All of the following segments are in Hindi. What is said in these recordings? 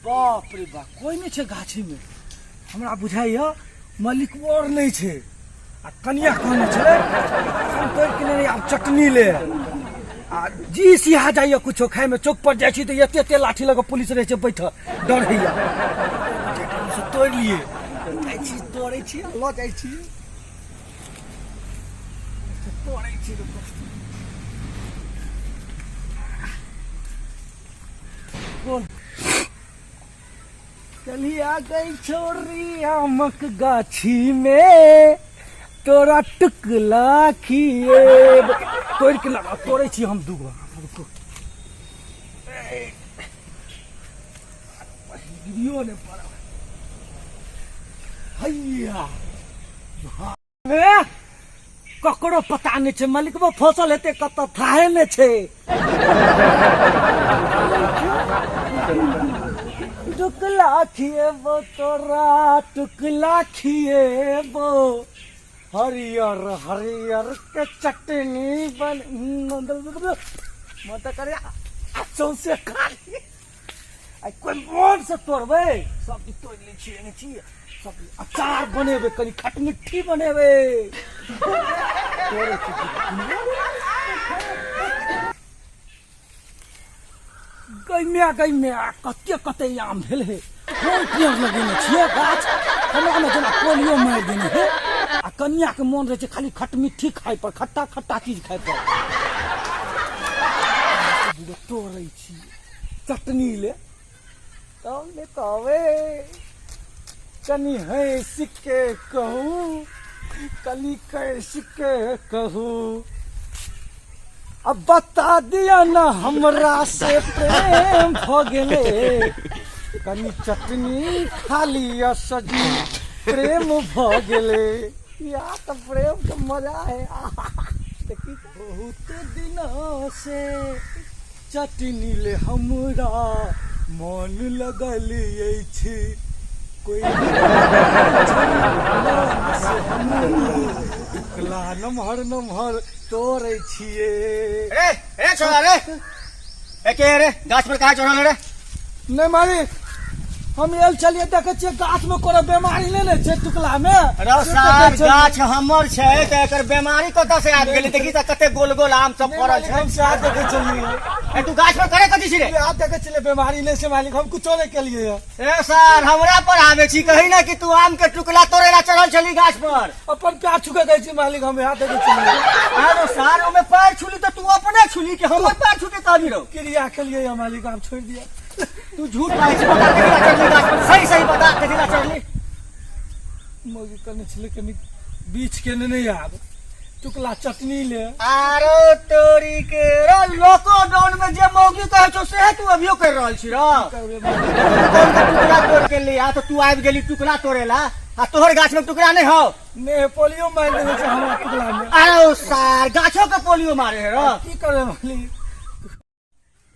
बाप रे बाप कोई नहीं छे गाछी में हमरा बुझाइए मालिक और नहीं छे आ कनिया कहने छे हम तोड़ के नहीं अब चटनी ले आ जी सिहा जाइए कुछो खाए में चौक पर जाई छी तो एते एते लाठी लगे पुलिस रहे छे बैठल डर हैया से तोड़ लिए जाई छी तोड़े छी ल जाई छी तोड़े छी बोल चलिए आ गई छोरी आमक गाछी में तोरा टुकला खिए तोड़ के लगा तोड़े छी हम दूगो वीडियो ने पड़ा हैया ककरो पता नहीं छे मालिकवा फसल हेते कत थाहे ने छे टुकला खिएबो तोरा टुकला खिएबो हरियर हरियर के चटनी बन मत करे चौसे खाली आ कोई मन से तोड़बे सब तोड़ ले छी सब अचार बनेबे कनी खट मिट्ठी बनेबे तोड़े गई में कते आम भेल है कोई पेड़ लगेने छिए गाछ हमरा में जना पोलियो मार देने है आ कनिया के मन रहे छे खाली खट मिट्ठी खाए पर खट्टा खट्टा चीज खाए पर तोड़े छी चटनी ले तब ले कहवे कनी है सिक्के कहूँ कली के सिक्के कहूँ अब बता दिया ना हमरा से प्रेम भ गेले कनी चटनी खाली सजी प्रेम भ गेले या तो प्रेम का मजा है देखी बहुत दिनों से चटनी ले हमरा मन लगल अछि कोई टुकला नमहर तोड़े छिए रे छोरा रे एके रे गाछ पर कहाँ चढ़ल रे नहीं मालिक हम एल चलिए देखे छिए गाछ में कोनो बीमारी नहीं ने छे टुकला में अरे सार गाछ हमर छे त एकर बीमारी कत से आबि गेली देखी त कते गोल गोल आम सब फरल छे हम साथ देखे चलिए ए तू गाछ पर करे कथि छी रे आप देखे चले बीमारी नहीं से मालिक हम कुछ नहीं के लिए ए सार हमरा पर आवे छी कही ना कि तू आम के टुकला तोड़ेला चढ़ल छली गाछ पर अपन पैर छुके गई छी मालिक हम यहाँ देखे चलिए अरे सार ओमे पैर छुली त तू अपने छुली कि हमर पैर छुके कहबी रो क्रिया के लिए मालिक आप छोड़ दिया तू झूठ बात से बता केला चढ़ली गाछ पर सही सही बता केला चढ़ली मोगी करने छले कनी बीच के नहीं आब टुकला चटनी ले आरो तोरी के रो लोको डाउन में जे मौगी कहे छो से तू अभियो कर रहल छी रो टुकड़ा तोड़ के ले आ तो तू आबि गेली टुकड़ा तोड़ेला आ तोहर गाछ में टुकड़ा नहीं हो ने पोलियो मार देने छे हमरा टुकड़ा में अरे सार गाछो के पोलियो मारे है रो की करे मालिक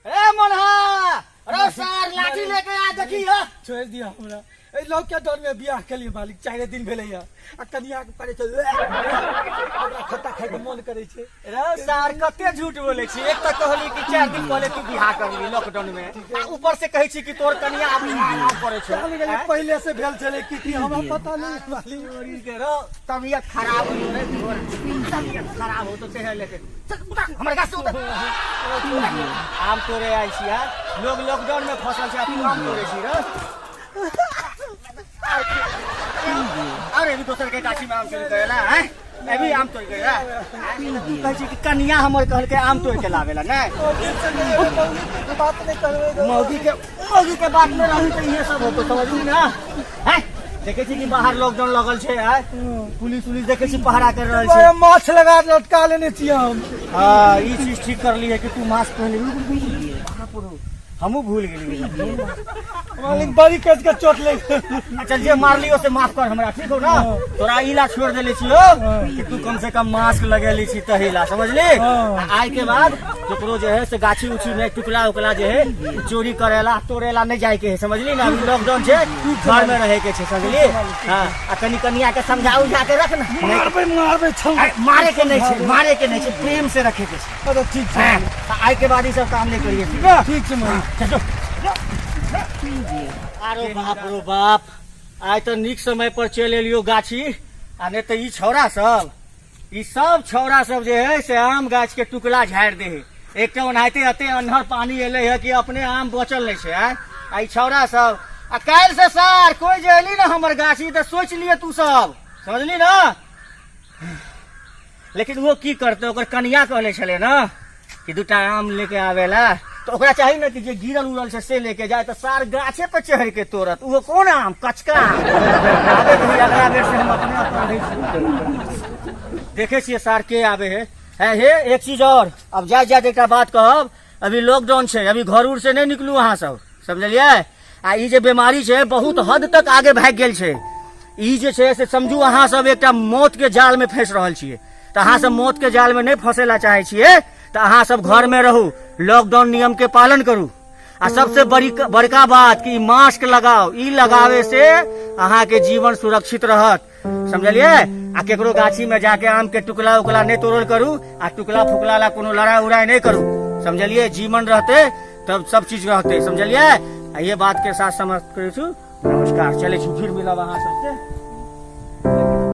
ए मनहा रो सार लाठी लेके आ देखी हो छोड़ दिया हमरा ए लोग के डर में बियाह के लिए मालिक 4 दिन भेले या आ कनिया के करे छे हमरा खट्टा खाए के मन करे छे रो सार कते झूठ बोले छी एक त कहली कि 4 दिन पहले तू बियाह करली लॉकडाउन में आ ऊपर से कहै छी कि तोर कनिया अब बियाह करे छे पहले से भेल छले की हमरा पता नहीं मालिक तोरी के रो तबीयत खराब हो रे तोर तबीयत खराब हो तो तेहे लेके हमर गाछ उतर आम तोरे आई छी यार लोग लॉकडाउन में फसल छे तू आम तोरे छी रो अरे भी दोसर के गाछी में आम तोड़ करेला हैं अभी आम तोड़ करेला तू कहै छी कि कनिया हमर कहल के आम तोड़ के लावेला नै बात नहीं करवे मौगी के बात में रहू तो ये सब होतो समझली ना हैं देखे छी कि बाहर लॉकडाउन लगल छे पुलिस देखे छी पहरा कर रहल छे माछ लगा लटका लेने छी हम हां ई चीज ठीक कर ली है कि तू मास्क पहन ली हमू भूल गेली मालिक बड़ी कस के चोट लग अच्छा जे मारलियो से माफ कर हमरा ठीक हो ना तोरा इला छोड़ देले छियो कि तू कम से कम मास्क लगेली छी तहिला समझली आज के बाद केकरो जे है से गाछी उछी में टुकड़ा उकला जे है चोरी करेला तोड़ेला नहीं जाए के है समझली ना अभी लॉकडाउन छे घर में रहे के छे समझली हां आ कनिया के समझाऊ जाके रख ना मारबे मारे के नहीं छे प्रेम से रखे के छे अरे ठीक है आज के बाद ई सब काम नहीं करिए ठीक है ठीक है चलो अरे बाप रो बाप, आज तो निक समय पर चल एलियो गाछी, आ नहीं तो ई सब छौरा सब जे है से आम गाछ के टुकड़ा झाड़ दे है। एक तो ओनाहिते अते अन्हर पानी एले है कि अपने आम बचल नहीं है। आ ई छौरा सब आ काल से सार कोई जे एली ना हमर गाछी तो सोच लिए तू सब, समझली ना। लेकिन वो की करते, ओकर कनिया कहले छले ना कि दूटा आम लेके आवेला, तो ओकरा चाहिए ना कि जे गिरल उड़ल से लेके जाए, तो सार गाछे पे चढ़ के तोड़त। वो कौन आम? कचका आवे तो अगला बेर से हम अपने आप पढ़े छी। देखे छिए सार के आवे है हे। एक चीज और, अब जाए एक बात कहब, अभी लॉकडाउन छे, अभी घर उर से नहीं निकलू अहाँ सब, समझलिए। आ ई जे बीमारी छे बहुत हद तक आगे भाग गेल छे। ई जे छे से समझू अहाँ सब एकटा मौत के जाल में फंस रहल छिए। तो अहाँ सब मौत के जाल में नहीं फंसेला चाहे छिए तो अहाँ सब घर में रहू, लॉकडाउन नियम के पालन करू। आ सबसे बड़का बात कि मास्क लगाओ, ई लगावे से अहाँ के जीवन सुरक्षित रहत, समझलिए। आ केकरो गाछी में जाके आम के टुकड़ा उकला नहीं तोड़ल करू, आ टुकड़ा फुकला ला कोनो लड़ाई उड़ाई नहीं करू, समझलिए। जीवन रहते तब सब चीज रहते, समझलिए। ये बात के साथ समझ करू। नमस्कार, चले फिर मिलब अहाँ सबसे।